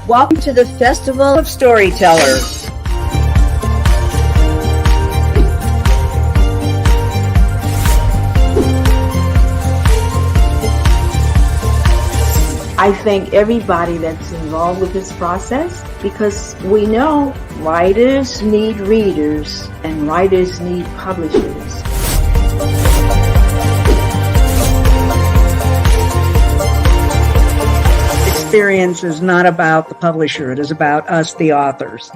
Welcome to the Festival of Storytellers. I thank everybody that's involved with this process because we know writers need readers and writers need publishers. Experience is not about the publisher, it is about us, the authors.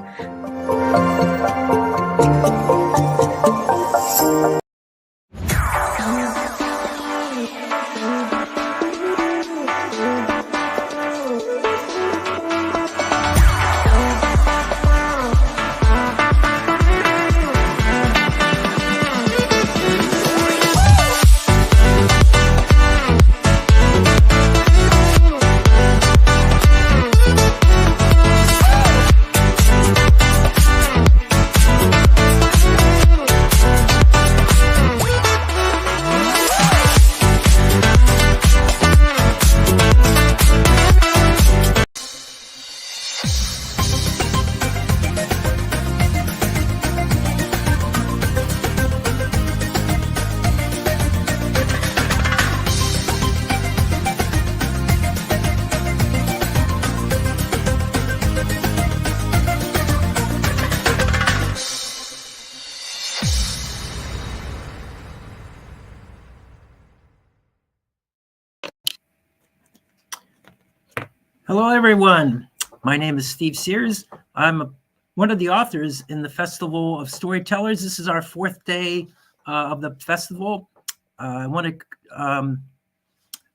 Hello, everyone. My name is Steve Sears. I'm one of the authors in the Festival of Storytellers. This is our fourth day of the festival. I want to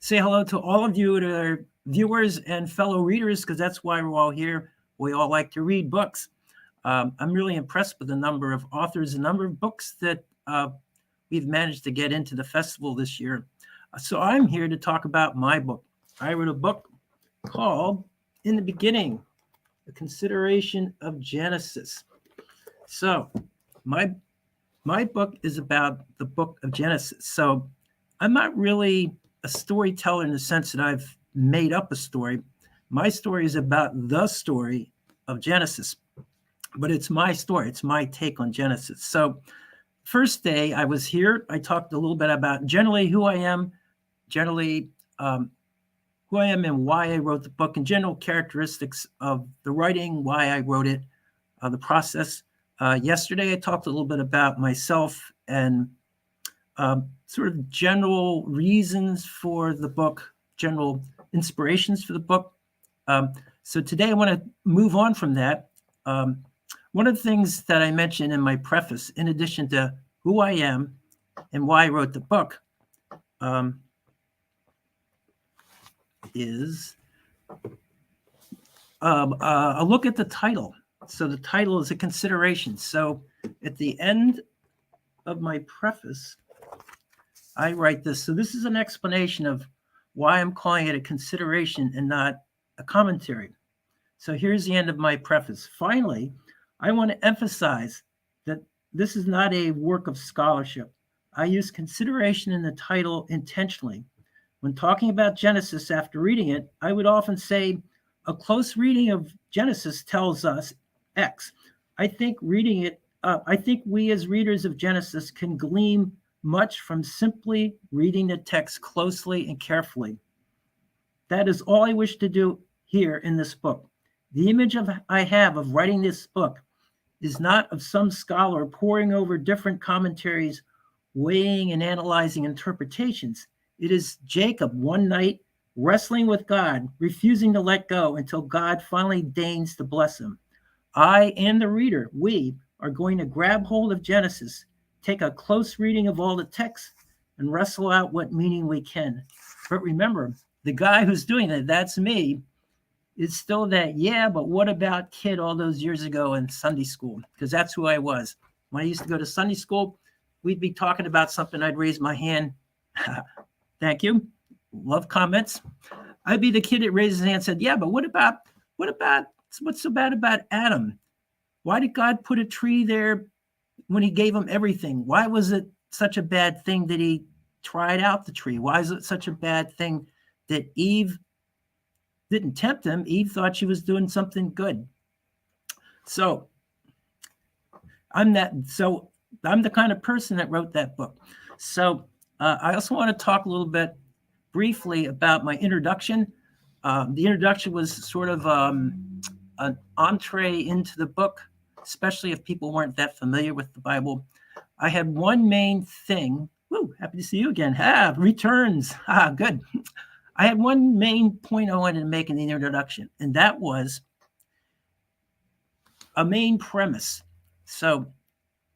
say hello to all of you that are viewers and fellow readers, because that's why we're all here. We all like to read books. I'm really impressed with the number of authors, the number of books that we've managed to get into the festival this year. So I'm here to talk about my book. I wrote a book called In the Beginning, The Consideration of Genesis. So my book is about the book of Genesis. So I'm not really a storyteller in the sense that I've made up a story. My story is about the story of Genesis, but it's my story. It's my take on Genesis. So first day I was here, I talked a little bit about generally who I am, who I am and why I wrote the book, and general characteristics of the writing, why I wrote it, the process. Yesterday, I talked a little bit about myself and sort of general reasons for the book, general inspirations for the book. So today, I want to move on from that. One of the things that I mentioned in my preface, in addition to who I am and why I wrote the book, is a look at the title. So the title is a consideration. So at the end of my preface, I write this. So this is an explanation of why I'm calling it a consideration and not a commentary. So here's the end of my preface. Finally, I want to emphasize that this is not a work of scholarship. I use consideration in the title intentionally. When talking about Genesis after reading it, I would often say a close reading of Genesis tells us X. I think we as readers of Genesis can glean much from simply reading the text closely and carefully. That is all I wish to do here in this book. The image I have of writing this book is not of some scholar poring over different commentaries, weighing and analyzing interpretations. It is Jacob one night wrestling with God, refusing to let go until God finally deigns to bless him. I and the reader, we are going to grab hold of Genesis, take a close reading of all the texts, and wrestle out what meaning we can. But remember, the guy who's doing that, that's me, is still that, yeah, but what about kid all those years ago in Sunday school? Because that's who I was. When I used to go to Sunday school, we'd be talking about something, I'd raise my hand. Thank you. Love comments. I'd be the kid that raised his hand and said, yeah, but what about, what's so bad about Adam? Why did God put a tree there when he gave him everything? Why was it such a bad thing that he tried out the tree? Why is it such a bad thing that Eve didn't tempt him. Eve thought she was doing something good. So I'm the kind of person that wrote that book. So I also want to talk a little bit briefly about my introduction. The introduction was sort of an entree into the book, especially if people weren't that familiar with the Bible. I had one main thing. Woo, happy to see you again. Returns. Good. I had one main point I wanted to make in the introduction, and that was a main premise. So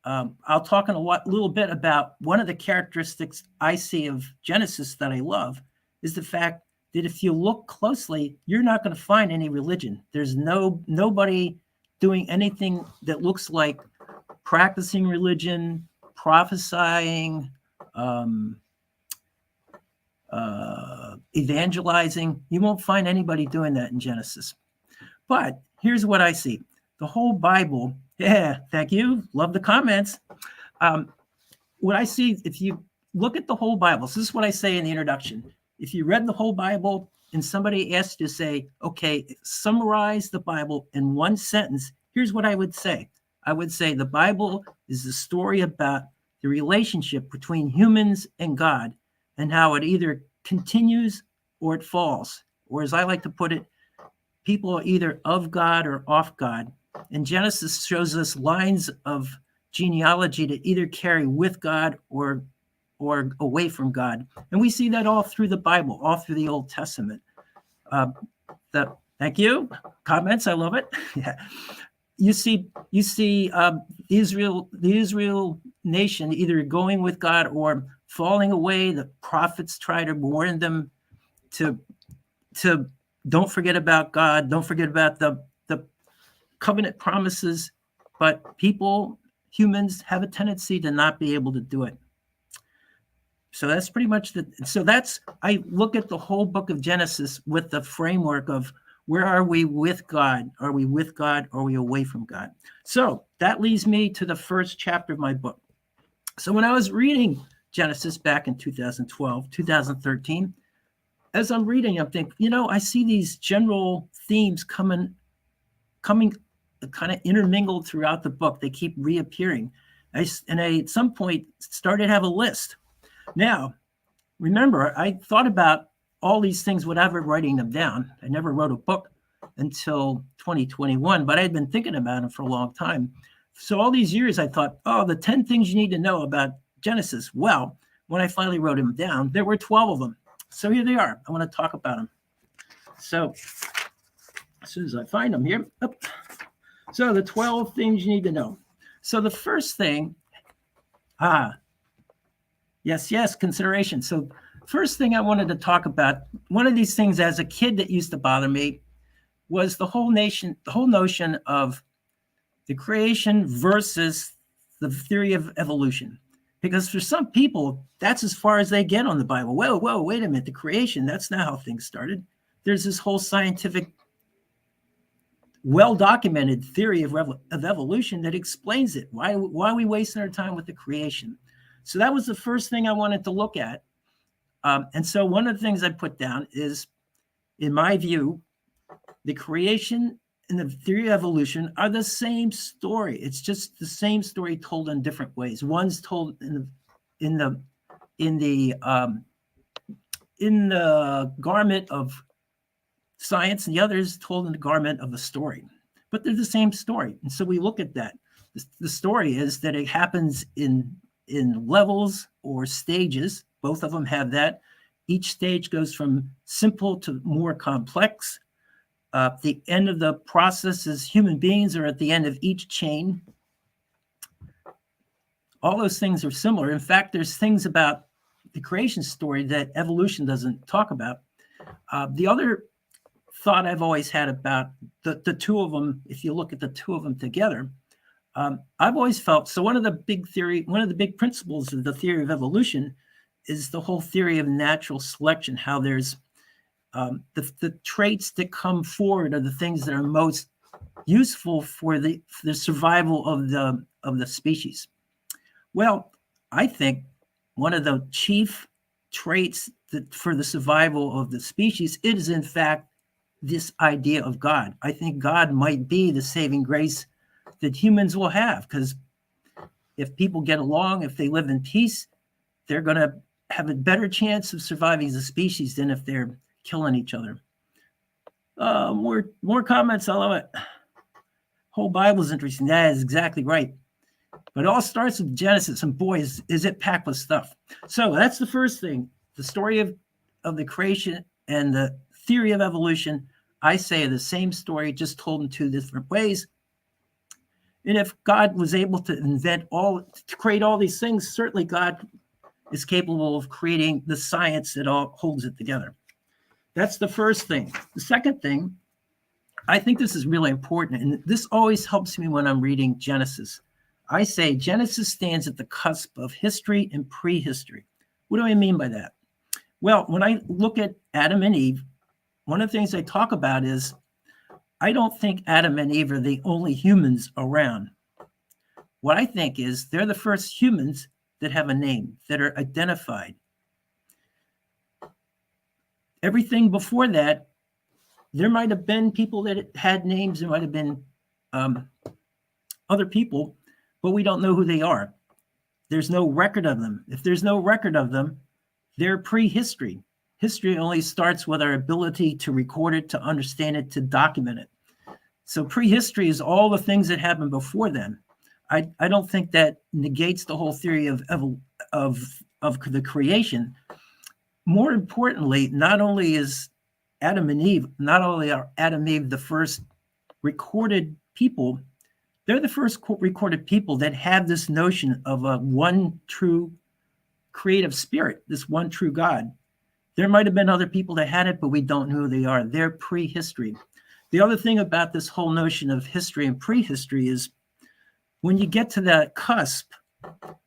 I'll talk in a little bit about one of the characteristics I see of Genesis that I love is the fact that if you look closely, you're not going to find any religion. There's nobody doing anything that looks like practicing religion, prophesying, evangelizing. You won't find anybody doing that in Genesis. But here's what I see. The whole Bible, yeah, thank you. Love the comments. What I see, if you look at the whole Bible, so this is what I say in the introduction. If you read the whole Bible and somebody asked you to say, okay, summarize the Bible in one sentence, here's what I would say. I would say the Bible is the story about the relationship between humans and God and how it either continues or it falls. Or as I like to put it, people are either of God or off God. And Genesis shows us lines of genealogy to either carry with God or away from God. And we see that all through the Bible, all through the Old Testament. Thank you. Comments, I love it. Yeah. You see the Israel nation either going with God or falling away. The prophets try to warn them to don't forget about God, don't forget about the covenant promises, but humans have a tendency to not be able to do it. So that's pretty much I look at the whole book of Genesis with the framework of where are we with God? Are we with God? Or are we away from God? So that leads me to the first chapter of my book. So when I was reading Genesis back in 2012, 2013, as I'm reading, I'm thinking, I see these general themes coming kind of intermingled throughout the book. They keep reappearing. I at some point started to have a list. Now, remember, I thought about all these things without ever writing them down. I never wrote a book until 2021, but I had been thinking about them for a long time. So all these years I thought, the 10 things you need to know about Genesis. Well, when I finally wrote them down, there were 12 of them. So here they are. I want to talk about them. So as soon as I find them here. So the 12 things you need to know. So the first thing, yes, consideration. So first thing I wanted to talk about, one of these things as a kid that used to bother me was the whole notion of the creation versus the theory of evolution. Because for some people, that's as far as they get on the Bible. Whoa, wait a minute, the creation, that's not how things started. There's this whole scientific, well-documented theory of evolution that explains it. Why are we wasting our time with the creation? So that was the first thing I wanted to look at. And so one of the things I put down is, in my view, the creation and the theory of evolution are the same story. It's just the same story told in different ways. One's told in the garment of science, and the other is told in the garment of a story. But they're the same story. And so we look at that. The story is that it happens in levels or stages. Both of them have that. Each stage goes from simple to more complex. The end of the process is human beings are at the end of each chain. All those things are similar. In fact, there's things about the creation story that evolution doesn't talk about. The other thought I've always had about the two of them, if you look at the two of them together, I've always felt, so one of the big principles of the theory of evolution is the whole theory of natural selection, how there's the traits that come forward are the things that are most useful for the survival of the species. Well, I think one of the chief traits that for the survival of the species is in fact this idea of God. I think God might be the saving grace that humans will have, because if people get along, if they live in peace, they're going to have a better chance of surviving as a species than if they're killing each other. More comments. I love it. Whole Bible is interesting. That is exactly right. But it all starts with Genesis, and boy, is it packed with stuff. So that's the first thing. The story of the creation and the theory of evolution, I say, are the same story, just told in two different ways. And if God was able to create all these things, certainly God is capable of creating the science that all holds it together. That's the first thing. The second thing, I think this is really important, and this always helps me when I'm reading Genesis. I say Genesis stands at the cusp of history and prehistory. What do I mean by that? Well, when I look at Adam and Eve, one of the things I talk about is I don't think Adam and Eve are the only humans around. What I think is they're the first humans that have a name, that are identified. Everything before that, there might have been people that had names, there might have been other people, but we don't know who they are. There's no record of them. If there's no record of them, they're prehistory. History only starts with our ability to record it, to understand it, to document it. So prehistory is all the things that happened before then. I don't think that negates the whole theory of the creation. More importantly, not only is Adam and Eve, not only are Adam and Eve the first recorded people, they're the first recorded people that have this notion of a one true creative spirit, this one true God. There might have been other people that had it, but we don't know who they are. They're prehistory. The other thing about this whole notion of history and prehistory is when you get to that cusp,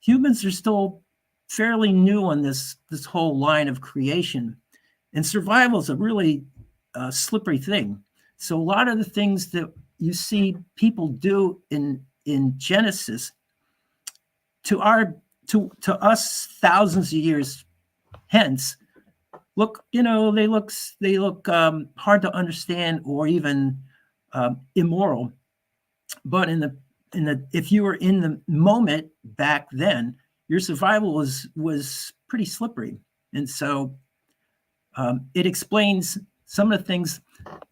humans are still fairly new on this whole line of creation. And survival is a really slippery thing. So a lot of the things that you see people do in Genesis, to us thousands of years hence, look, they look hard to understand or even immoral. But if you were in the moment back then, your survival was pretty slippery, and so it explains some of the things.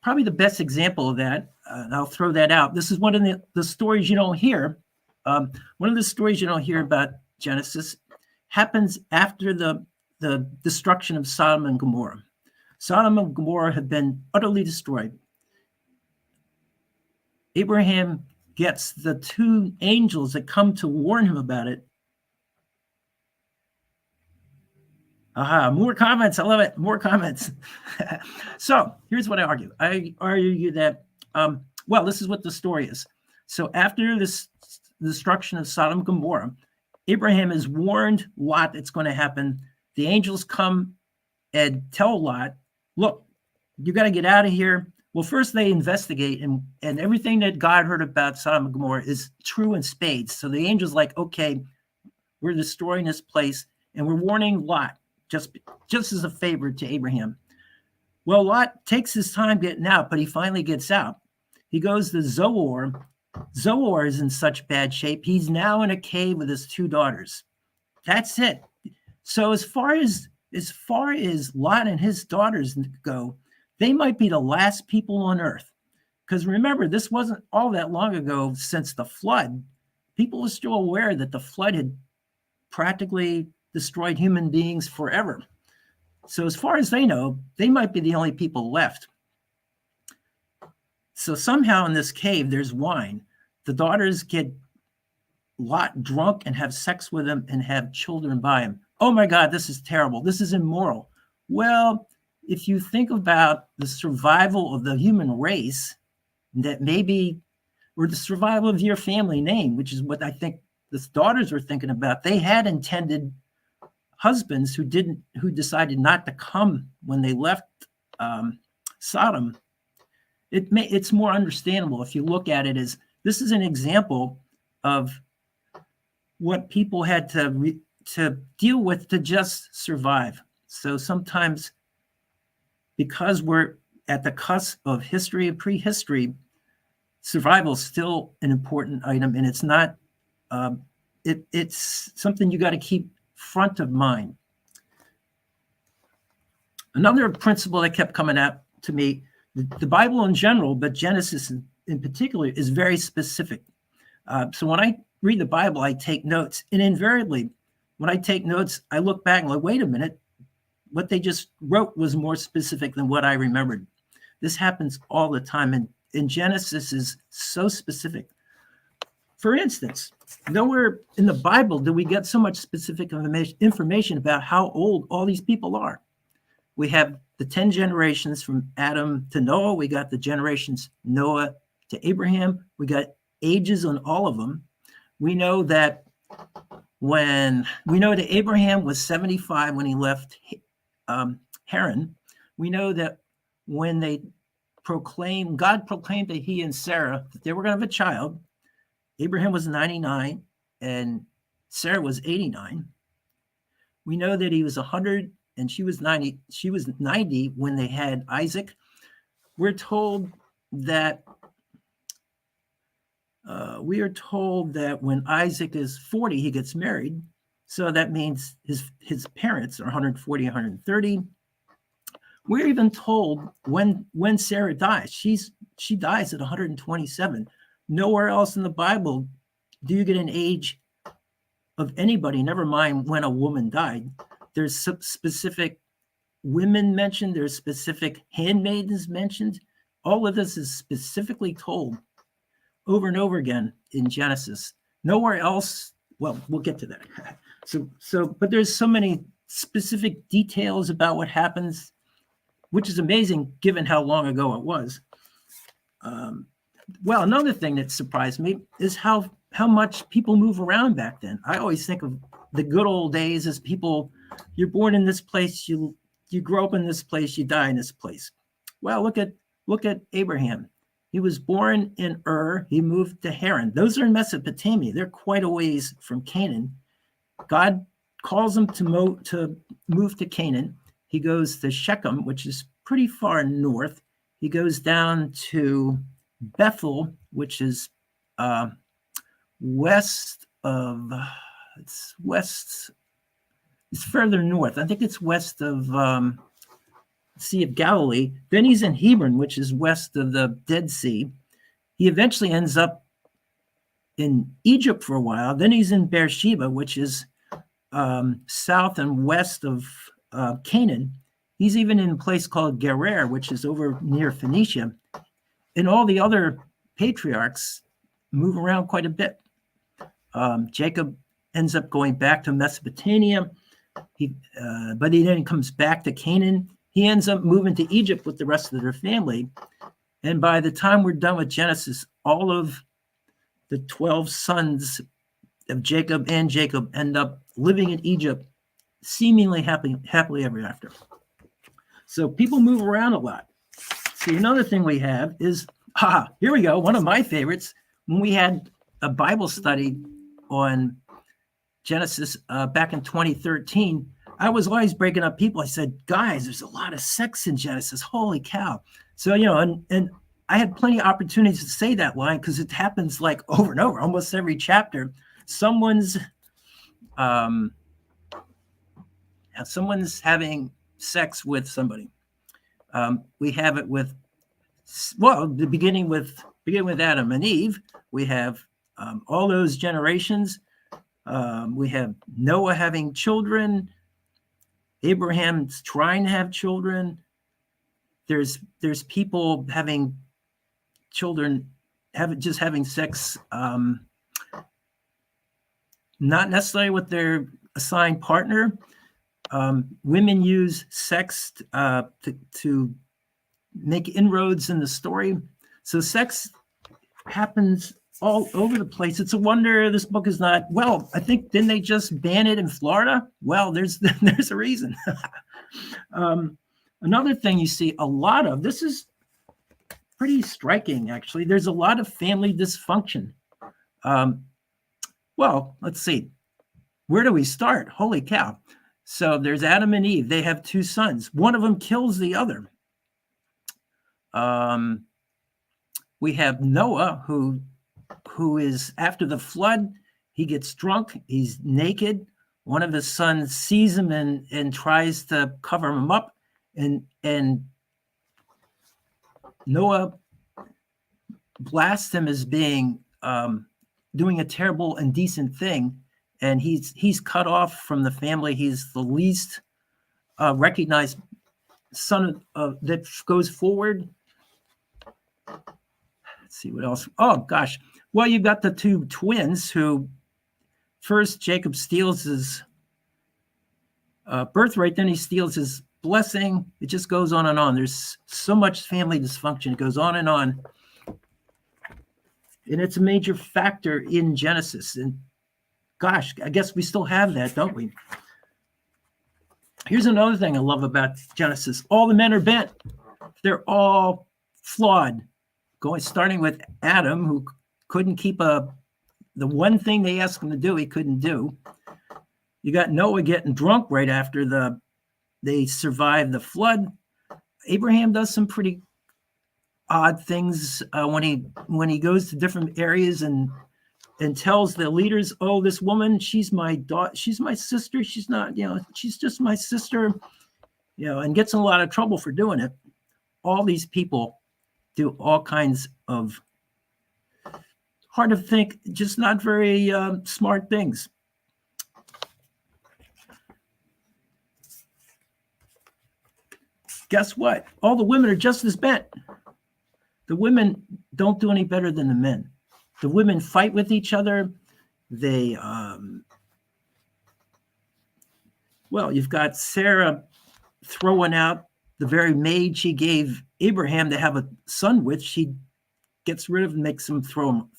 Probably the best example of that, and I'll throw that out. This is one of the stories you don't hear. One of the stories you don't hear about Genesis happens after the destruction of Sodom and Gomorrah. Sodom and Gomorrah have been utterly destroyed. Abraham gets the two angels that come to warn him about it. Aha, more comments. I love it. More comments. So here's what I argue. I argue that, well, this is what the story is. So after this destruction of Sodom and Gomorrah, Abraham has warned Lot it's going to happen. The angels come and tell Lot, look, you got to get out of here. Well, first they investigate, and everything that God heard about Sodom and Gomorrah is true in spades. So the angel's like, okay, we're destroying this place, and we're warning Lot, just as a favor to Abraham. Well, Lot takes his time getting out, but he finally gets out. He goes to Zoar. Zoar is in such bad shape, he's now in a cave with his two daughters. That's it. So as far as Lot and his daughters go, they might be the last people on earth. Because remember, this wasn't all that long ago since the flood. People are still aware that the flood had practically destroyed human beings forever. So as far as they know, they might be the only people left. So somehow in this cave, there's wine. The daughters get Lot drunk and have sex with him and have children by him. Oh my God, this is terrible. This is immoral. Well, if you think about the survival of the human race, that maybe, or the survival of your family name, which is what I think the daughters were thinking about. They had intended husbands who decided not to come when they left Sodom. It's more understandable if you look at it as this is an example of what people had to deal with to just survive. So sometimes, because we're at the cusp of history and prehistory, survival is still an important item, and it's not. It's something you got to keep front of mind. Another principle that kept coming out to me, the Bible in general, but Genesis in particular, is very specific. So when I read the Bible, I take notes, and invariably, when I take notes, I look back and like, wait a minute, what they just wrote was more specific than what I remembered. This happens all the time, and Genesis is so specific. For instance, nowhere in the Bible do we get so much specific information about how old all these people are. We have the 10 generations from Adam to Noah. We got the generations Noah to Abraham. We got ages on all of them. We know that Abraham was 75 when he left Haran. We know that when God proclaimed to he and Sarah that they were going to have a child, Abraham was 99 and Sarah was 89. We know that he was 100 and she was 90. She was 90 when they had Isaac. We're told that when Isaac is 40, he gets married. So that means his parents are 140, 130. We're even told when Sarah dies. She dies at 127. Nowhere else in the Bible do you get an age of anybody, never mind when a woman died. There's specific women mentioned. There's specific handmaidens mentioned. All of this is specifically told over and over again in Genesis. Nowhere else. Well, we'll get to that. But there's so many specific details about what happens, which is amazing given how long ago it was. Well, another thing that surprised me is how much people move around back then. I always think of the good old days as people, you're born in this place, you grow up in this place, you die in this place. Well, look at Abraham. He was born in Ur. He moved to Haran. Those are in Mesopotamia. They're quite a ways from Canaan. God calls him to move to Canaan. He goes to Shechem, which is pretty far north. He goes down to Bethel, which is west of, it's further north. I think it's west of Sea of Galilee. Then he's in Hebron, which is west of the Dead Sea. He eventually ends up in Egypt for a while. Then he's in Beersheba, which is south and west of Canaan. He's even in a place called Gerar, which is over near Phoenicia. And all the other patriarchs move around quite a bit. Jacob ends up going back to Mesopotamia, but he then comes back to Canaan. He ends up moving to Egypt with the rest of their family. And by the time we're done with Genesis, all of the 12 sons of Jacob end up living in Egypt, seemingly happily ever after. So people move around a lot. See, another thing we have is, here we go, one of my favorites. When we had a Bible study on Genesis back in 2013, I was always breaking up people. I said, guys, there's a lot of sex in Genesis. Holy cow. So, and I had plenty of opportunities to say that line because it happens like over and over, almost every chapter. Someone's having sex with somebody. We have it with, beginning with Adam and Eve. We have all those generations. We have Noah having children. Abraham's trying to have children. There's people having children, having sex, not necessarily with their assigned partner. Women use sex to make inroads in the story. So sex happens all over the place. It's a wonder this book is not, I think, didn't they just ban it in Florida? Well, there's a reason. Another thing you see a lot of, this is pretty striking, actually. There's a lot of family dysfunction. Let's see. Where do we start? Holy cow. So there's Adam and Eve. They have two sons. One of them kills the other. Um, we have Noah, who is after the flood. He gets drunk. He's naked. One of his sons sees him and tries to cover him up, and Noah blasts him as being doing a terrible, indecent thing, and he's cut off from the family. He's the least recognized son that goes forward. Let's see what else. Oh gosh. Well, you've got the two twins who first Jacob steals his birthright, then he steals his blessing. It just goes on and on. There's so much family dysfunction. It goes on and on. And it's a major factor in Genesis. And gosh, I guess we still have that, don't we? Here's another thing I love about Genesis. All the men are bent. They're all flawed. Starting with Adam, who couldn't keep the one thing they asked him to do, he couldn't do. You got Noah getting drunk right after they survived the flood. Abraham does some pretty odd things when he goes to different areas and tells the leaders, "Oh, this woman, she's my daughter, she's my sister. She's not, she's just my sister," and gets in a lot of trouble for doing it. All these people do all kinds of hard to think, just not very smart things. Guess what? All the women are just as bent. The women don't do any better than the men. The women fight with each other. They, you've got Sarah throwing out the very maid she gave Abraham to have a son with. She gets rid of and makes him throw him.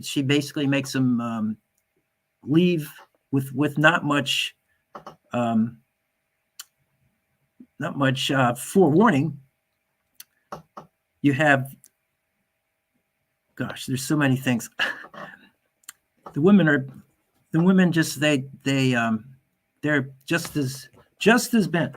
She basically makes him leave with not much forewarning. You have, gosh, there's so many things. The women just they're just as bent.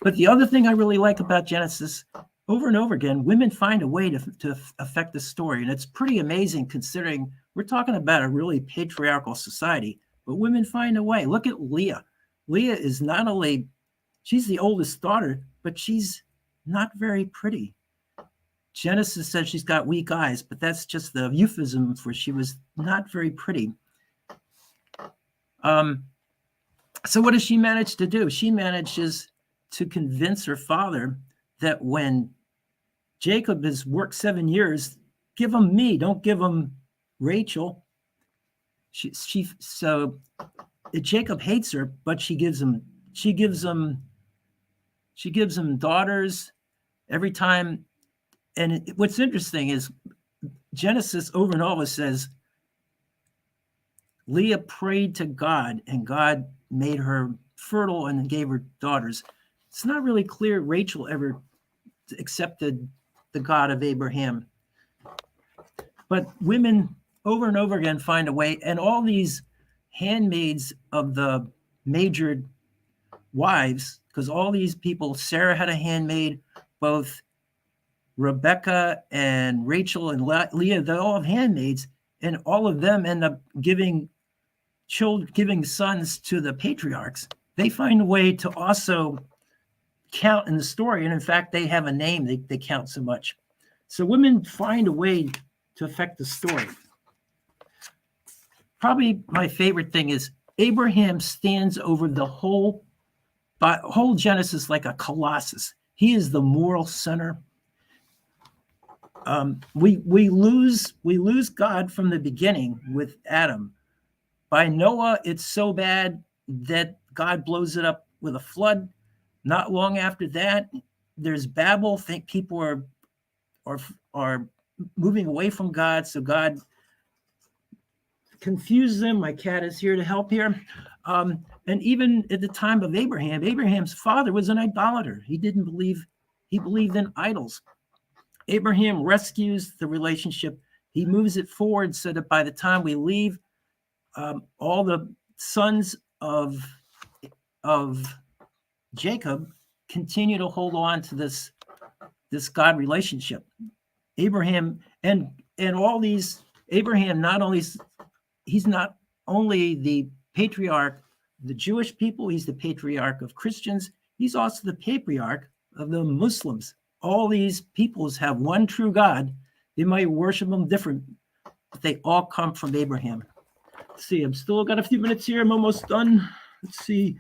But the other thing I really like about Genesis, over and over again, women find a way to affect the story. And it's pretty amazing considering we're talking about a really patriarchal society, but women find a way. Look at Leah. Leah is not only, she's the oldest daughter, but she's not very pretty. Genesis says she's got weak eyes, but that's just the euphemism for she was not very pretty. So what does she manage to do? She manages to convince her father that when Jacob has worked 7 years, give him me, don't give him Rachel. So Jacob hates her, but she gives him daughters every time. And what's interesting is Genesis over and over says Leah prayed to God and God made her fertile and gave her daughters. It's not really clear Rachel ever accepted the God of Abraham. But women over and over again find a way, and all these handmaids of the major wives, because all these people, Sarah had a handmaid, both Rebecca and Rachel and Leah, they all have handmaids, and all of them end up giving sons to the patriarchs. They find a way to also count in the story, and in fact, they have a name. They count so much. So women find a way to affect the story. Probably my favorite thing is Abraham stands over the whole Genesis like a colossus. He is the moral center. We lose God from the beginning with Adam. By Noah, it's so bad that God blows it up with a flood. Not long after that, there's Babel. Think people are moving away from God, so God confuses them. My cat is here to help here. And even at the time of Abraham, Abraham's father was an idolater. He believed in idols. Abraham rescues the relationship. He moves it forward so that by the time we leave, all the sons of Jacob continue to hold on to this God relationship. Abraham and all these, Abraham he's not only the patriarch of the Jewish people, he's the patriarch of Christians, he's also the patriarch of the Muslims. All these peoples have one true God. They might worship him different, but they all come from Abraham. Let's see, I'm still got a few minutes here. I'm almost done. Let's see.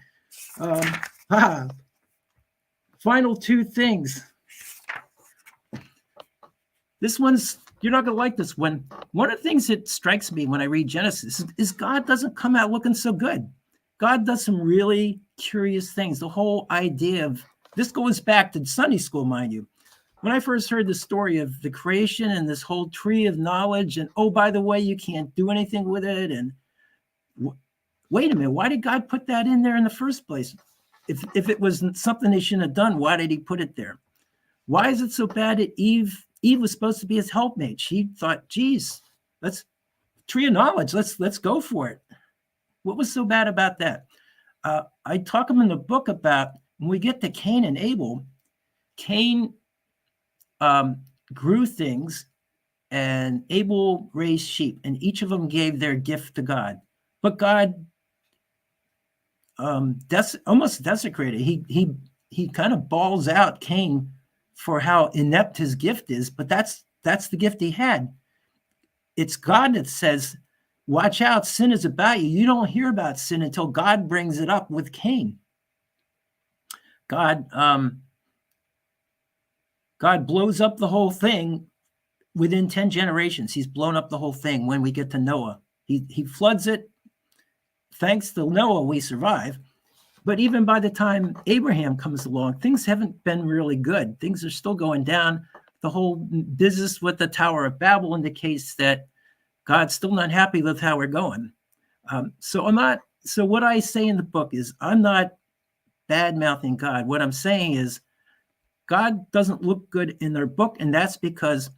Final two things. This one's, you're not going to like this one. One of the things that strikes me when I read Genesis is God doesn't come out looking so good. God does some really curious things. The whole idea of, this goes back to Sunday school, mind you. When I first heard the story of the creation and this whole tree of knowledge, and oh, by the way, you can't do anything with it. And wait a minute, why did God put that in there in the first place? If it was something they shouldn't have done, why did he put it there? Why is it so bad that Eve was supposed to be his helpmate? She thought, geez, tree of knowledge, let's go for it. What was so bad about that? I talk in the book about when we get to Cain and Abel. Cain grew things and Abel raised sheep, and each of them gave their gift to God. But God almost desecrated. He kind of balls out Cain for how inept his gift is, but that's the gift he had. It's God that says, watch out, sin is about you. You don't hear about sin until God brings it up with Cain. God blows up the whole thing within 10 generations. He's blown up the whole thing when we get to Noah. He floods it. Thanks to Noah, we survive. But even by the time Abraham comes along, things haven't been really good. Things are still going down. The whole business with the Tower of Babel indicates that God's still not happy with how we're going. So what I say in the book is I'm not bad-mouthing God. What I'm saying is God doesn't look good in their book, and that's because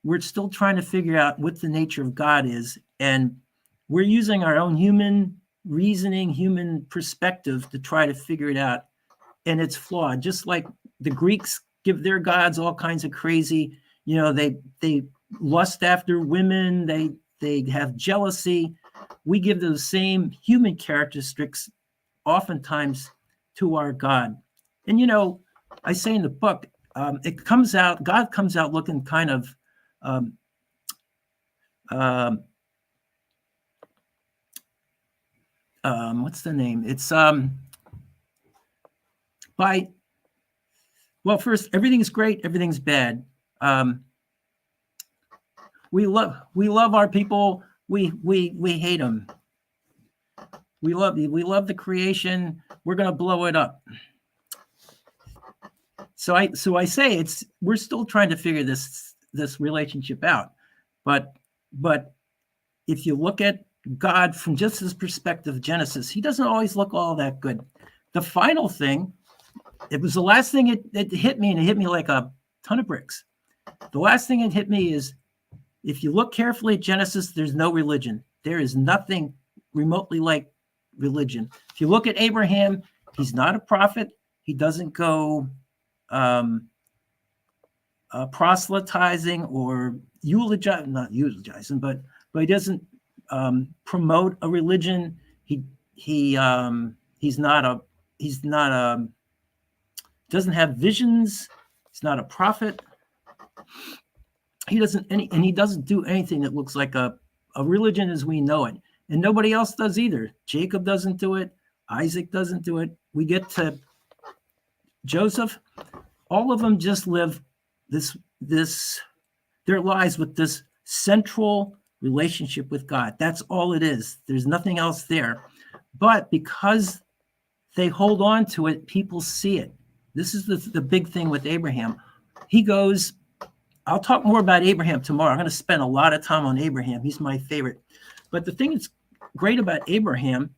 we're still trying to figure out what the nature of God is, and we're using our own human reasoning, human perspective to try to figure it out, and it's flawed. Just like the Greeks give their gods all kinds of crazy, they lust after women, they have jealousy. We give those same human characteristics oftentimes to our God. And I say in the book, God comes out looking kind of what's the name? It's first, everything's great, everything's bad. We love our people. We hate them. We love the creation. We're gonna blow it up. So I say we're still trying to figure this relationship out, but if you look at God from just his perspective, Genesis, he doesn't always look all that good. The final thing, it was the last thing it hit me, and it hit me like a ton of bricks. The last thing it hit me is, if you look carefully at Genesis, there's no religion. There is nothing remotely like religion. If you look at Abraham, he's not a prophet. He doesn't go proselytizing or not eulogizing, but he doesn't promote a religion. He's not doesn't have visions. He's not a prophet. He doesn't do anything that looks like a religion as we know it. And nobody else does either. Jacob doesn't do it. Isaac doesn't do it. We get to Joseph. All of them just live their lives with this central relationship with God. That's all it is. There's nothing else there. But because they hold on to it, people see it. This is the big thing with Abraham. He goes, I'll talk more about Abraham tomorrow. I'm going to spend a lot of time on Abraham. He's my favorite. But the thing that's great about Abraham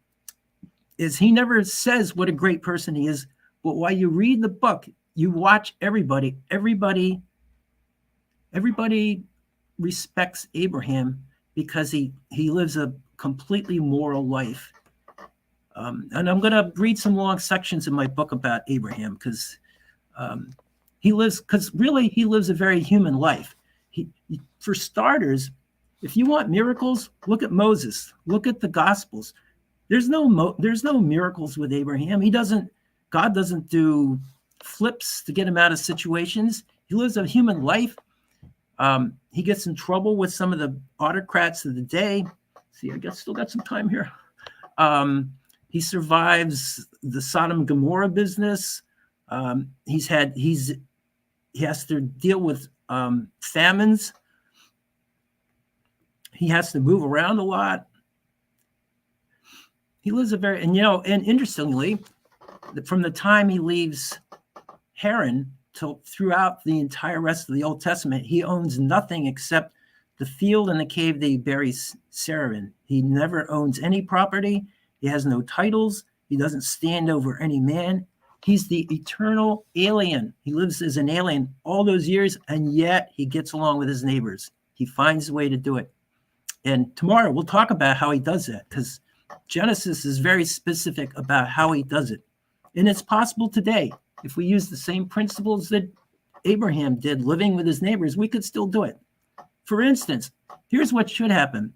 is he never says what a great person he is. But while you read the book, you watch everybody respects Abraham because he lives a completely moral life. And I'm going to read some long sections in my book about Abraham because he lives a very human life. For starters, if you want miracles, look at Moses. Look at the Gospels. There's no miracles with Abraham. God doesn't do flips to get him out of situations. He lives a human life. He gets in trouble with some of the autocrats of the day. See, I still got some time here. He survives the Sodom and Gomorrah business. He has to deal with famines. He has to move around a lot. He lives and interestingly, from the time he leaves Haran till throughout the entire rest of the Old Testament, he owns nothing except the field and the cave that he buries Sarah in. He never owns any property. He has no titles. He doesn't stand over any man. He's the eternal alien. He lives as an alien all those years, and yet he gets along with his neighbors. He finds a way to do it. And tomorrow we'll talk about how he does that, because Genesis is very specific about how he does it. And it's possible today. If we use the same principles that Abraham did, living with his neighbors, we could still do it. For instance, here's what should happen.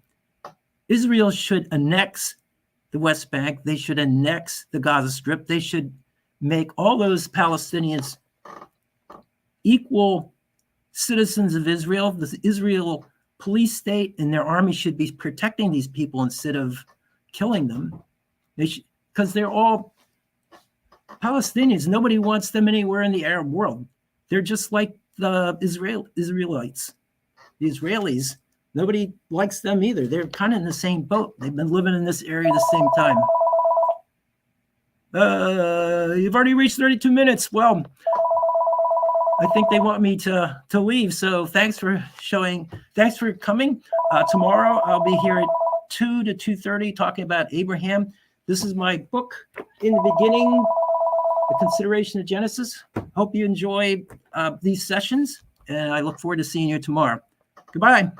Israel should annex the West Bank. They should annex the Gaza Strip. They should make all those Palestinians equal citizens of Israel. The Israel police state and their army should be protecting these people instead of killing them. Because they're all Palestinians. Nobody wants them anywhere in the Arab world. They're just like the Israelites. The Israelis, nobody likes them either. They're kind of in the same boat. They've been living in this area the same time. You've already reached 32 minutes. Well, I think they want me to leave. So thanks for coming. Tomorrow I'll be here at 2 to 2:30 talking about Abraham. This is my book, In the Beginning, The Consideration of Genesis. Hope you enjoy these sessions, and I look forward to seeing you tomorrow. Goodbye.